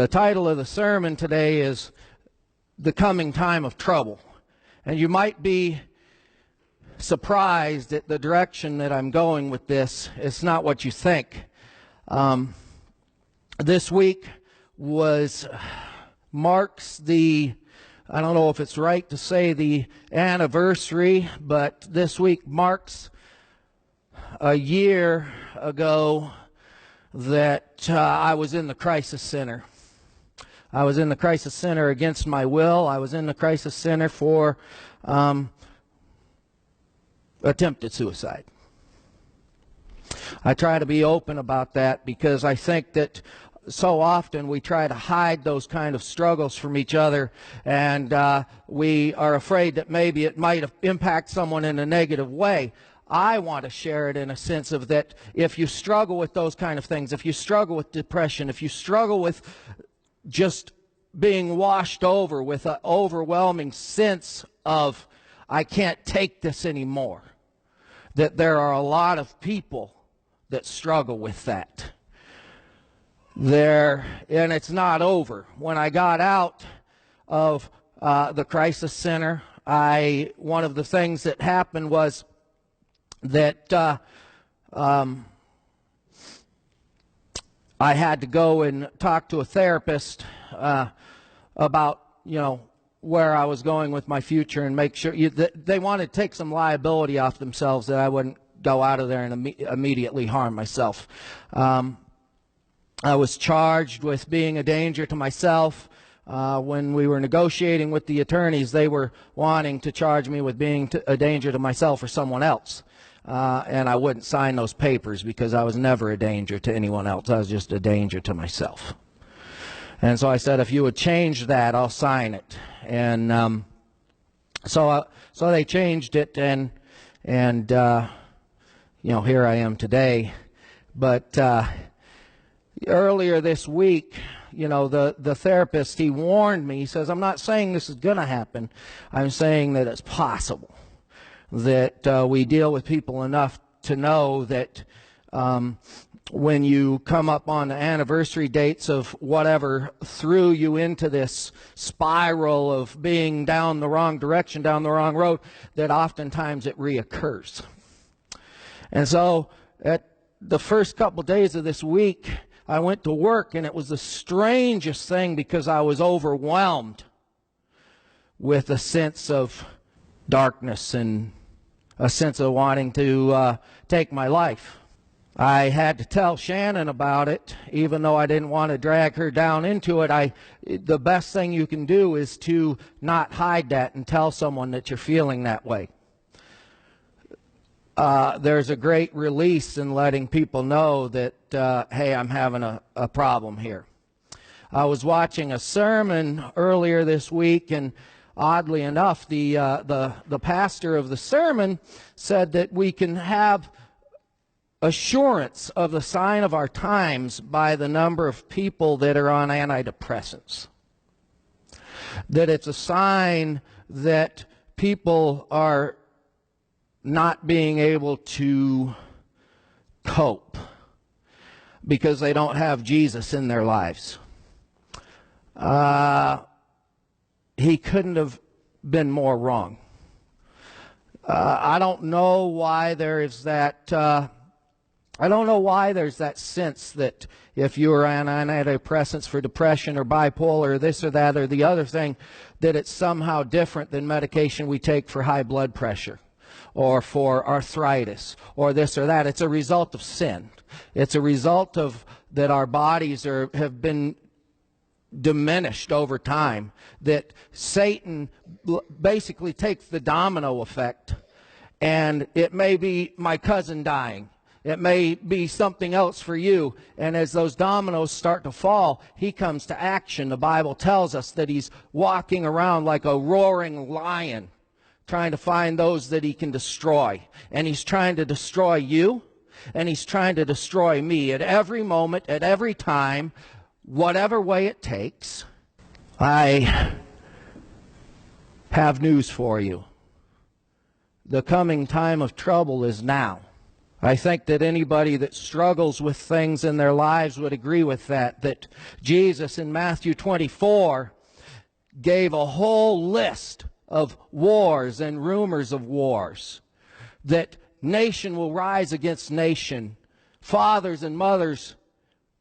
The title of the sermon today is The Coming Time of Trouble. And you might be surprised at the direction that I'm going with this. It's not what you think. This week marks the, I don't know if it's right to say the anniversary, but this week marks a year ago that I was in the crisis center. I was in the crisis center against my will. I was in the crisis center for attempted suicide. I try to be open about that because I think that so often we try to hide those kind of struggles from each other, and we are afraid that maybe it might impact someone in a negative way. I want to share it in a sense of that if you struggle with those kind of things, if you struggle with depression, if you struggle with just being washed over with an overwhelming sense of, I can't take this anymore, that there are a lot of people that struggle with that. And it's not over. When I got out of the crisis center, one of the things that happened was that I had to go and talk to a therapist about, where I was going with my future and make sure they wanted to take some liability off themselves that I wouldn't go out of there and immediately harm myself. I was charged with being a danger to myself. When we were negotiating with the attorneys, they were wanting to charge me with being a danger to myself or someone else. And I wouldn't sign those papers because I was never a danger to anyone else. I was just a danger to myself. And so I said, if you would change that, I'll sign it. And so they changed it, and here I am today. But earlier this week, the therapist, he warned me. He says, I'm not saying this is going to happen. I'm saying that it's possible. That we deal with people enough to know that when you come up on the anniversary dates of whatever threw you into this spiral of being down the wrong direction, down the wrong road, that oftentimes it reoccurs. And so at the first couple days of this week, I went to work, and it was the strangest thing because I was overwhelmed with a sense of darkness and a sense of wanting to take my life. I had to tell Shannon about it, even though I didn't want to drag her down into it. The best thing you can do is to not hide that and tell someone that you're feeling that way. There's a great release in letting people know that, hey, I'm having a problem here. I was watching a sermon earlier this week, and oddly enough, the pastor of the sermon said that we can have assurance of the sign of our times by the number of people that are on antidepressants. That it's a sign that people are not being able to cope because they don't have Jesus in their lives. He couldn't have been more wrong. I don't know why there is that. I don't know why there's that sense that if you're on antidepressants for depression or bipolar or this or that or the other thing, that it's somehow different than medication we take for high blood pressure or for arthritis or this or that. It's a result of sin. It's a result of that our bodies have been diminished over time, that Satan basically takes the domino effect, and it may be my cousin dying. It may be something else for you. And as those dominoes start to fall, he comes to action. The Bible tells us that he's walking around like a roaring lion, trying to find those that he can destroy. And he's trying to destroy you, and he's trying to destroy me at every moment, at every time, whatever way it takes. I have news for you. The coming time of trouble is now. I think that anybody that struggles with things in their lives would agree with that Jesus in Matthew 24 gave a whole list of wars and rumors of wars, that nation will rise against nation, fathers and mothers,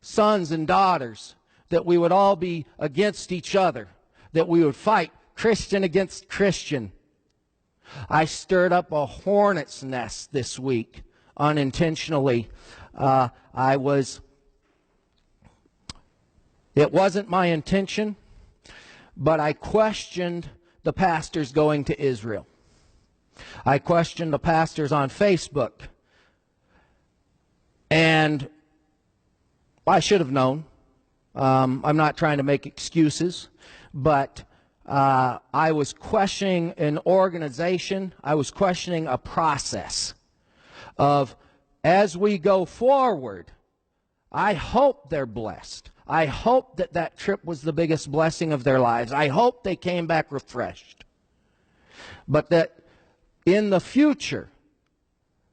sons and daughters, that we would all be against each other, that we would fight Christian against Christian. I stirred up a hornet's nest this week unintentionally. It wasn't my intention, but I questioned the pastors going to Israel. I questioned the pastors on Facebook. And I should have known. I'm not trying to make excuses, but I was questioning an organization. I was questioning a process of, as we go forward, I hope they're blessed. I hope that that trip was the biggest blessing of their lives. I hope they came back refreshed. But that in the future,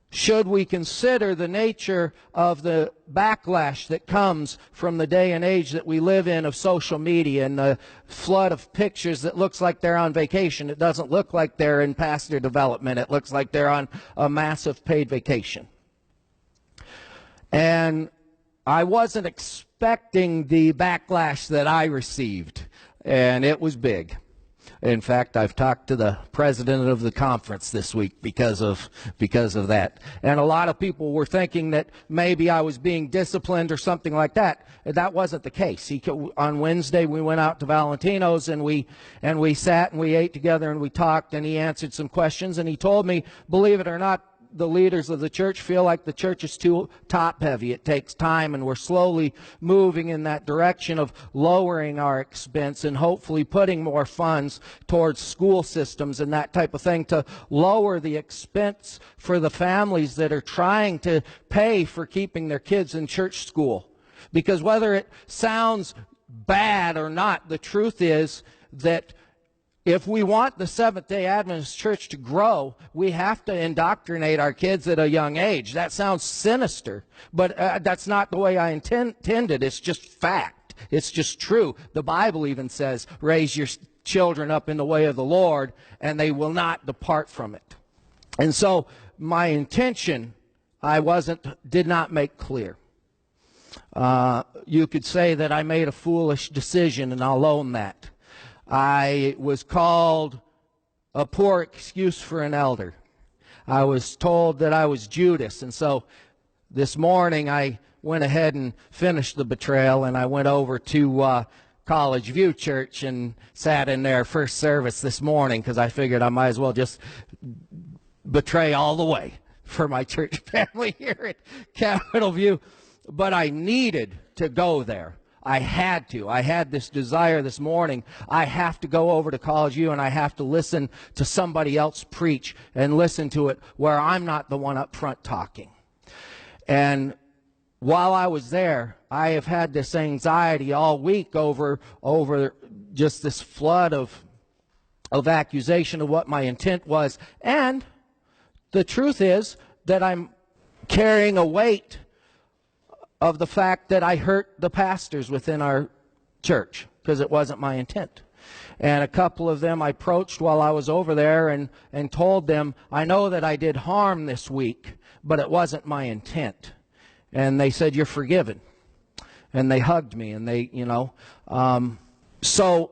should we consider the nature of the backlash that comes from the day and age that we live in of social media and the flood of pictures that looks like they're on vacation? It doesn't look like they're in pastor development. It looks like they're on a massive paid vacation. And I wasn't expecting the backlash that I received, and it was big. In fact, I've talked to the president of the conference this week because of that. And a lot of people were thinking that maybe I was being disciplined or something like that. That wasn't the case. On Wednesday, we went out to Valentino's and we sat and we ate together and we talked, and he answered some questions, and he told me, believe it or not, the leaders of the church feel like the church is too top heavy. It takes time, and we're slowly moving in that direction of lowering our expense and hopefully putting more funds towards school systems and that type of thing to lower the expense for the families that are trying to pay for keeping their kids in church school. Because whether it sounds bad or not, the truth is that if we want the Seventh-day Adventist Church to grow, we have to indoctrinate our kids at a young age. That sounds sinister, but that's not the way I intended. It's just fact. It's just true. The Bible even says, raise your children up in the way of the Lord, and they will not depart from it. And so my intention, did not make clear. You could say that I made a foolish decision, and I'll own that. I was called a poor excuse for an elder. I was told that I was Judas, and so this morning I went ahead and finished the betrayal, and I went over to College View Church and sat in their first service this morning because I figured I might as well just betray all the way for my church family here at Capitol View. But I needed to go there. I had to. I had this desire this morning. I have to go over to College View, and I have to listen to somebody else preach and listen to it where I'm not the one up front talking. And while I was there, I have had this anxiety all week over just this flood of accusation of what my intent was. And the truth is that I'm carrying a weight of the fact that I hurt the pastors within our church because it wasn't my intent. And a couple of them I approached while I was over there and told them, I know that I did harm this week, but it wasn't my intent. And they said, you're forgiven. And they hugged me, and they, so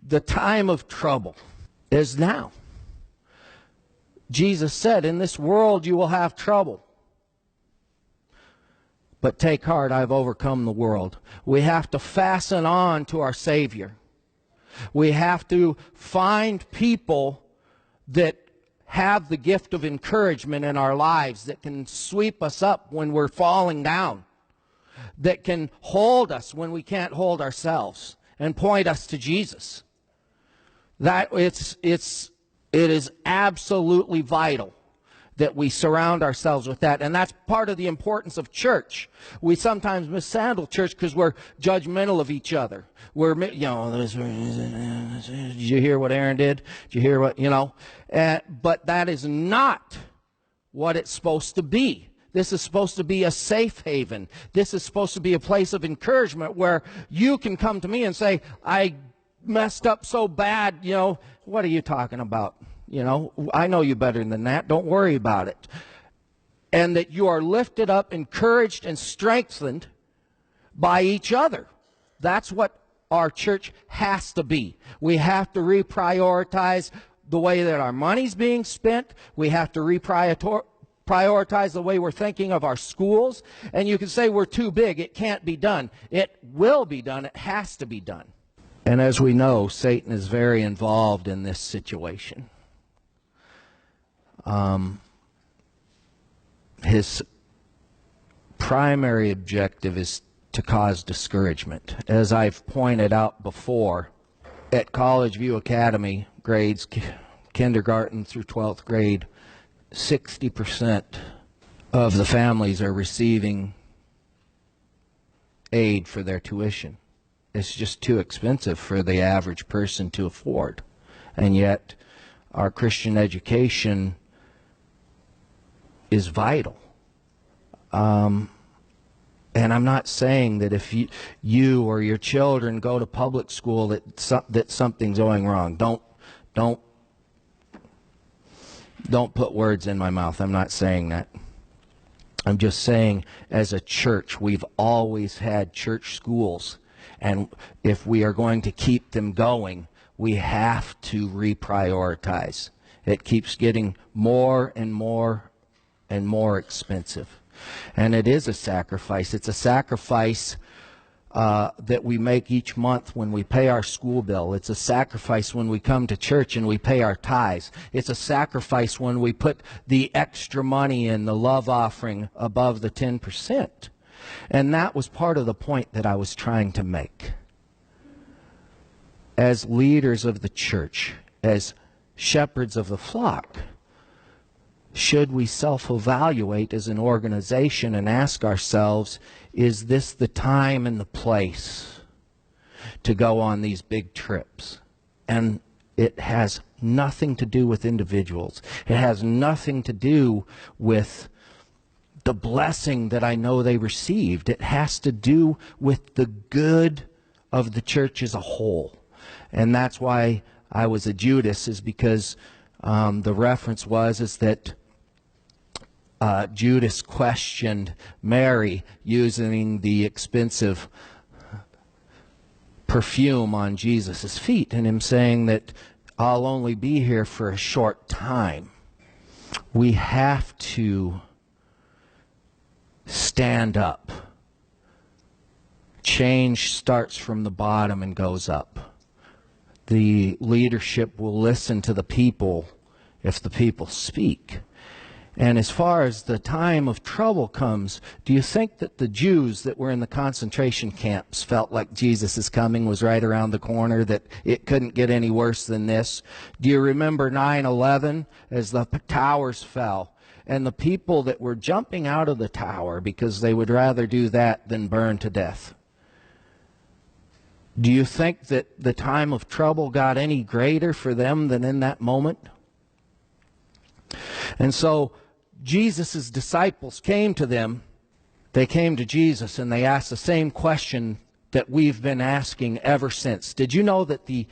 the time of trouble is now. Jesus said, in this world you will have trouble. But take heart, I've overcome the world. We have to fasten on to our Savior. We have to find people that have the gift of encouragement in our lives, that can sweep us up when we're falling down, that can hold us when we can't hold ourselves, and point us to Jesus. It is absolutely vital that we surround ourselves with that. And that's part of the importance of church. We sometimes mishandle church because we're judgmental of each other. Did you hear what Aron did? Did you hear what, But that is not what it's supposed to be. This is supposed to be a safe haven. This is supposed to be a place of encouragement where you can come to me and say, I messed up so bad, what are you talking about? I know you better than that. Don't worry about it. And that you are lifted up, encouraged, and strengthened by each other. That's what our church has to be. We have to reprioritize the way that our money's being spent. We have to reprioritize the way we're thinking of our schools. And you can say we're too big. It can't be done. It will be done. It has to be done. And as we know, Satan is very involved in this situation. His primary objective is to cause discouragement. As I've pointed out before, at College View Academy, grades kindergarten through 12th grade, 60% of the families are receiving aid for their tuition. It's just too expensive for the average person to afford. And yet, our Christian education is vital. And I'm not saying that if you or your children go to public school that something's going wrong. Don't put words in my mouth. I'm not saying that. I'm just saying, as a church, we've always had church schools. And if we are going to keep them going, we have to reprioritize. It keeps getting more and more and more expensive. And it is a sacrifice. It's a sacrifice that we make each month when we pay our school bill. It's a sacrifice when we come to church and we pay our tithes. It's a sacrifice when we put the extra money in the love offering above the 10%. And that was part of the point that I was trying to make. As leaders of the church, as shepherds of the flock, should we self-evaluate as an organization and ask ourselves, is this the time and the place to go on these big trips? And it has nothing to do with individuals. It has nothing to do with the blessing that I know they received. It has to do with the good of the church as a whole. And that's why I was a Judas, is because the reference is that Judas questioned Mary using the expensive perfume on Jesus' feet, and him saying that I'll only be here for a short time. We have to stand up. Change starts from the bottom and goes up. The leadership will listen to the people if the people speak. And as far as the time of trouble comes, do you think that the Jews that were in the concentration camps felt like Jesus' coming was right around the corner, that it couldn't get any worse than this? Do you remember 9/11 as the towers fell, and the people that were jumping out of the tower because they would rather do that than burn to death? Do you think that the time of trouble got any greater for them than in that moment? And so Jesus' disciples came to them. They came to Jesus and they asked the same question that we've been asking ever since. Did you know that the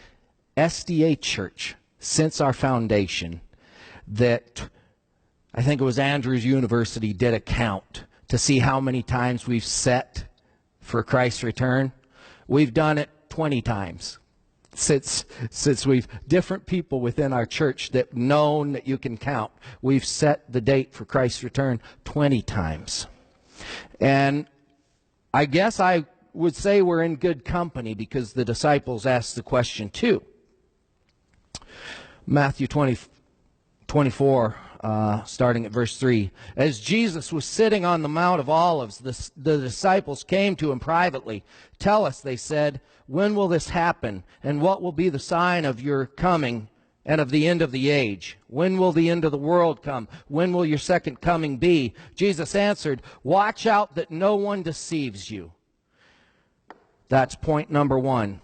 SDA Church, since our foundation, that I think it was Andrews University did a count to see how many times we've set for Christ's return? We've done it 20 times. Since we've, different people within our church that known that you can count, we've set the date for Christ's return 20 times. And I guess I would say we're in good company because the disciples asked the question too. Matthew 24, starting at verse 3. As Jesus was sitting on the Mount of Olives, the disciples came to him privately. Tell us, they said, when will this happen? And what will be the sign of your coming and of the end of the age? When will the end of the world come? When will your second coming be? Jesus answered, watch out that no one deceives you. That's point number one.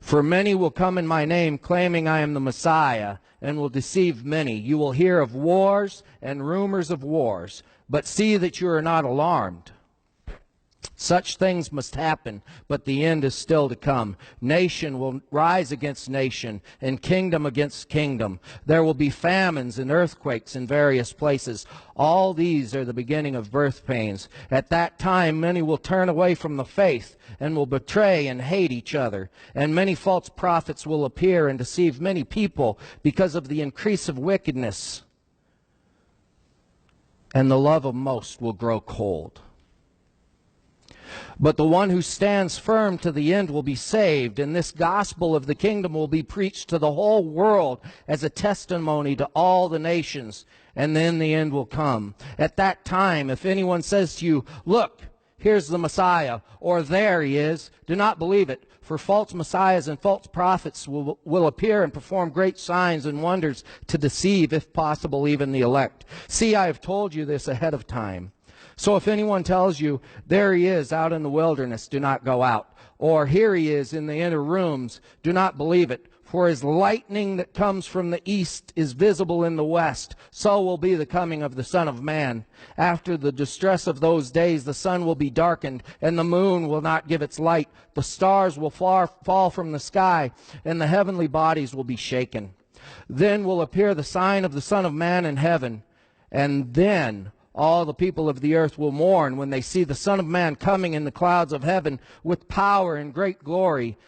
For many will come in my name, claiming I am the Messiah, and will deceive many. You will hear of wars and rumors of wars, but see that you are not alarmed. Such things must happen, but the end is still to come. Nation will rise against nation, and kingdom against kingdom. There will be famines and earthquakes in various places. All these are the beginning of birth pains. At that time many will turn away from the faith, and will betray and hate each other. And many false prophets will appear and deceive many people because of the increase of wickedness. And the love of most will grow cold. But the one who stands firm to the end will be saved, and this gospel of the kingdom will be preached to the whole world as a testimony to all the nations, and then the end will come. At that time, if anyone says to you, "Look, here's the Messiah," or "There he is," do not believe it, for false messiahs and false prophets will appear and perform great signs and wonders to deceive, if possible, even the elect. See, I have told you this ahead of time. So if anyone tells you, "There he is out in the wilderness," do not go out. Or, "Here he is in the inner rooms," do not believe it. For as lightning that comes from the east is visible in the west, so will be the coming of the Son of Man. After the distress of those days, the sun will be darkened, and the moon will not give its light. The stars will fall from the sky, and the heavenly bodies will be shaken. Then will appear the sign of the Son of Man in heaven, and then all the people of the earth will mourn when they see the Son of Man coming in the clouds of heaven with power and great glory.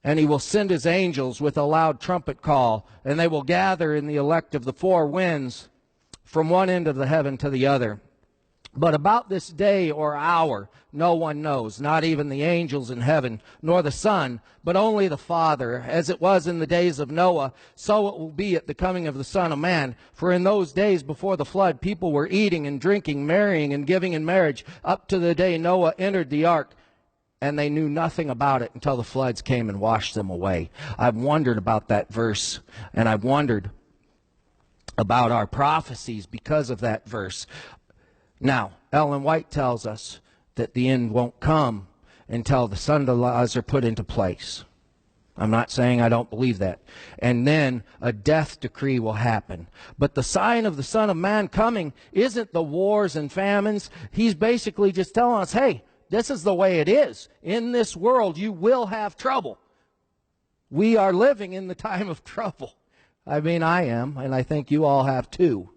And he will send his angels with a loud trumpet call, and they will gather in the elect of the four winds from one end of the heaven to the other. But about this day or hour no one knows, not even the angels in heaven, nor the Son, but only the Father. As it was in the days of Noah, so it will be at the coming of the Son of Man. For in those days before the flood, people were eating and drinking, marrying and giving in marriage, up to the day Noah entered the ark, and they knew nothing about it until the floods came and washed them away. I've wondered about that verse, and I've wondered about our prophecies because of that verse. Now, Ellen White tells us that the end won't come until the Sunday laws are put into place. I'm not saying I don't believe that. And then a death decree will happen. But the sign of the Son of Man coming isn't the wars and famines. He's basically just telling us, hey, this is the way it is. In this world, you will have trouble. We are living in the time of trouble. I mean, I am, and I think you all have too.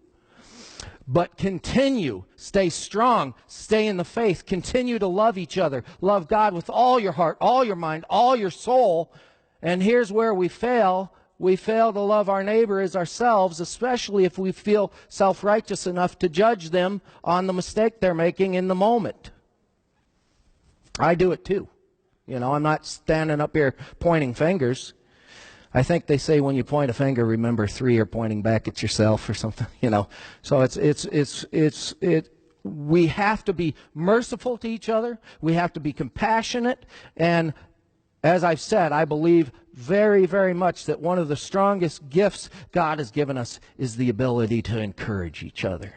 But continue, stay strong, stay in the faith, continue to love each other, love God with all your heart, all your mind, all your soul. And here's where we fail. We fail to love our neighbor as ourselves, especially if we feel self-righteous enough to judge them on the mistake they're making in the moment. I do it too. You know, I'm not standing up here pointing fingers. I think they say when you point a finger, remember 3 are pointing back at yourself or something, you know. So we have to be merciful to each other. We have to be compassionate. And as I've said, I believe very, very much that one of the strongest gifts God has given us is the ability to encourage each other.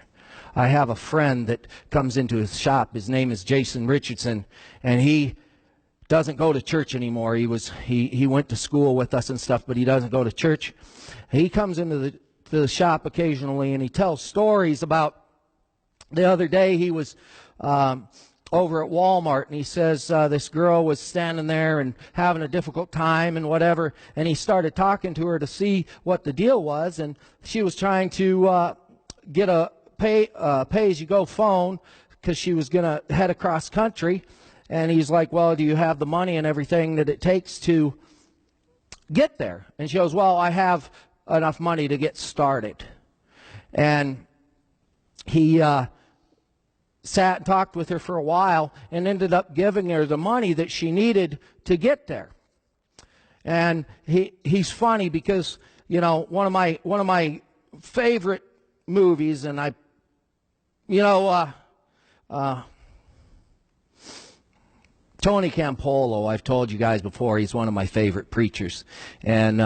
I have a friend that comes into his shop. His name is Jason Richardson, and he doesn't go to church anymore. He went to school with us and stuff, but he doesn't go to church. He comes into the shop occasionally, and he tells stories about the other day he was over at Walmart, and he says this girl was standing there and having a difficult time and whatever, and he started talking to her to see what the deal was, and she was trying to get a pay-as-you-go phone because she was going to head across country. And he's like, well, do you have the money and everything that it takes to get there? And she goes, well, I have enough money to get started. And he sat and talked with her for a while and ended up giving her the money that she needed to get there. And he's funny because, you know, one of my favorite movies, and Tony Campolo, I've told you guys before, he's one of my favorite preachers. And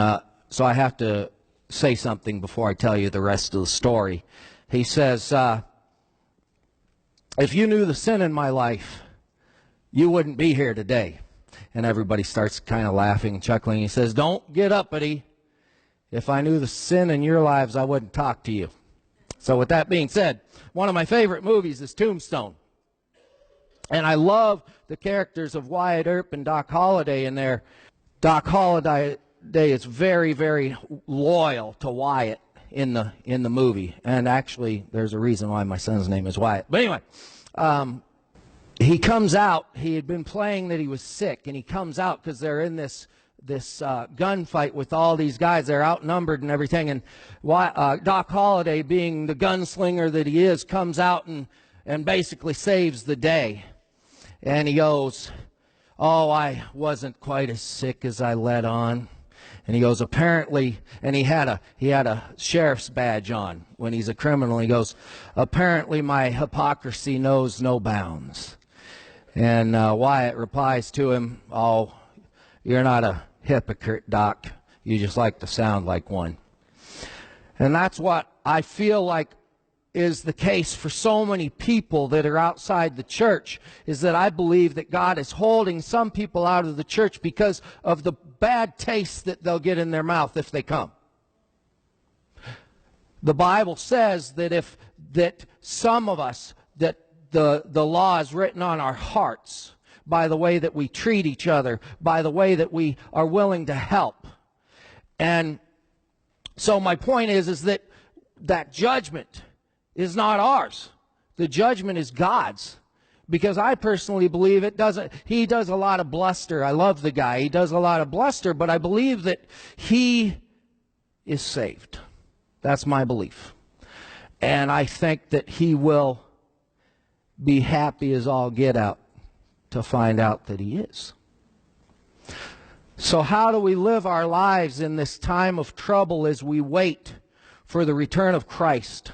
so I have to say something before I tell you the rest of the story. He says, if you knew the sin in my life, you wouldn't be here today. And everybody starts kind of laughing and chuckling. He says, "Don't get uppity. If I knew the sin in your lives, I wouldn't talk to you." So with that being said, one of my favorite movies is Tombstone. And I love the characters of Wyatt Earp and Doc Holliday in there. Doc Holliday is very, very loyal to Wyatt in the movie. And actually, there's a reason why my son's name is Wyatt. But anyway, he comes out. He had been playing that he was sick, and he comes out because they're in this gunfight with all these guys. They're outnumbered and everything. And Doc Holliday, being the gunslinger that he is, comes out and basically saves the day. And he goes, "Oh, I wasn't quite as sick as I let on." And he goes, "Apparently," and he had a sheriff's badge on when he's a criminal. He goes, "Apparently my hypocrisy knows no bounds." And Wyatt replies to him, "Oh, you're not a hypocrite, Doc. You just like to sound like one." And that's what I feel like is the case for so many people that are outside the church, is that I believe that God is holding some people out of the church because of the bad taste that they'll get in their mouth if they come. The Bible says that some of us, that the law is written on our hearts by the way that we treat each other, by the way that we are willing to help. And so my point is that judgment is not ours. The judgment is God's. Because I personally believe he does a lot of bluster. I love the guy. He does a lot of bluster, but I believe that he is saved. That's my belief. And I think that he will be happy as all get out to find out that he is. So how do we live our lives in this time of trouble as we wait for the return of Christ?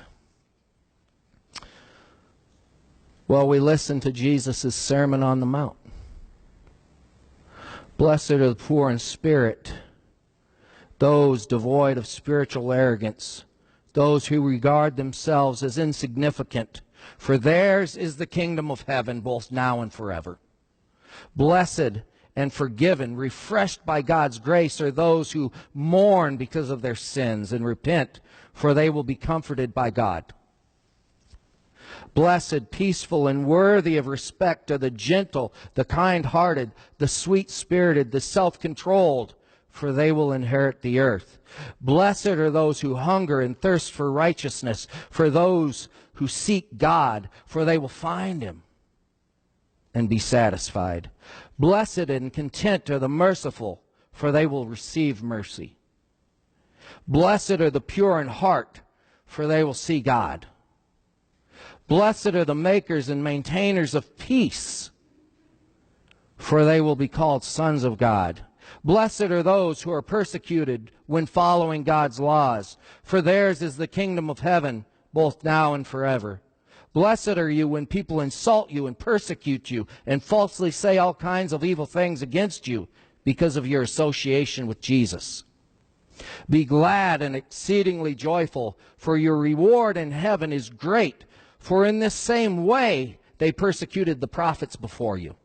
Well, we listen to Jesus' Sermon on the Mount. Blessed are the poor in spirit, those devoid of spiritual arrogance, those who regard themselves as insignificant, for theirs is the kingdom of heaven, both now and forever. Blessed and forgiven, refreshed by God's grace, are those who mourn because of their sins and repent, for they will be comforted by God. Blessed, peaceful, and worthy of respect are the gentle, the kind-hearted, the sweet-spirited, the self-controlled, for they will inherit the earth. Blessed are those who hunger and thirst for righteousness, for those who seek God, for they will find him and be satisfied. Blessed and content are the merciful, for they will receive mercy. Blessed are the pure in heart, for they will see God. Blessed are the makers and maintainers of peace, for they will be called sons of God. Blessed are those who are persecuted when following God's laws, for theirs is the kingdom of heaven, both now and forever. Blessed are you when people insult you and persecute you and falsely say all kinds of evil things against you because of your association with Jesus. Be glad and exceedingly joyful, for your reward in heaven is great. For in this same way they persecuted the prophets before you.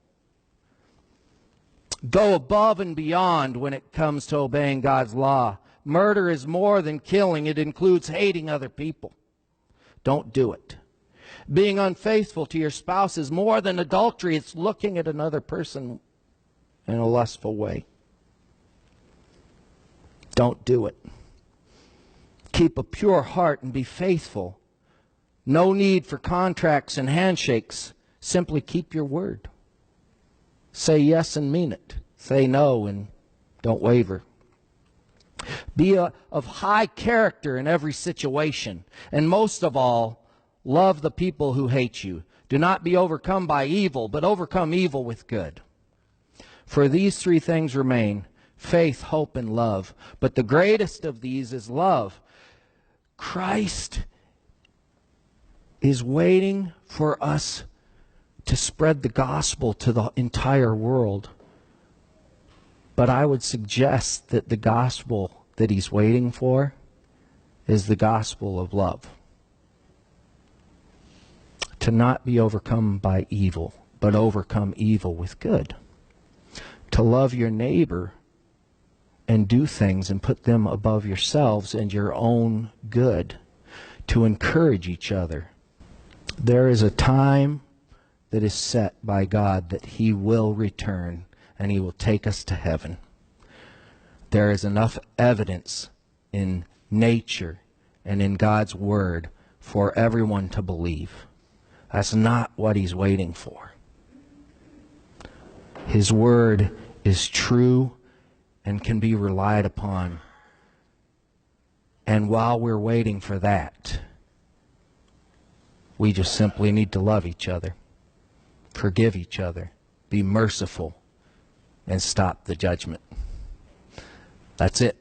Go above and beyond when it comes to obeying God's law. Murder is more than killing. It includes hating other people. Don't do it. Being unfaithful to your spouse is more than adultery. It's looking at another person in a lustful way. Don't do it. Keep a pure heart and be faithful. No need for contracts and handshakes. Simply keep your word. Say yes and mean it. Say no and don't waver. Be of high character in every situation. And most of all, love the people who hate you. Do not be overcome by evil, but overcome evil with good. For these three things remain: faith, hope, and love. But the greatest of these is love. Christ is waiting for us to spread the gospel to the entire world. But I would suggest that the gospel that he's waiting for is the gospel of love. To not be overcome by evil, but overcome evil with good. to love your neighbor and do things and put them above yourselves and your own good, to encourage each other. There is a time that is set by God that He will return and He will take us to heaven. There is enough evidence in nature and in God's Word for everyone to believe. That's not what He's waiting for. His Word is true and can be relied upon. And while we're waiting for that, we just simply need to love each other, forgive each other, be merciful, and stop the judgment. That's it.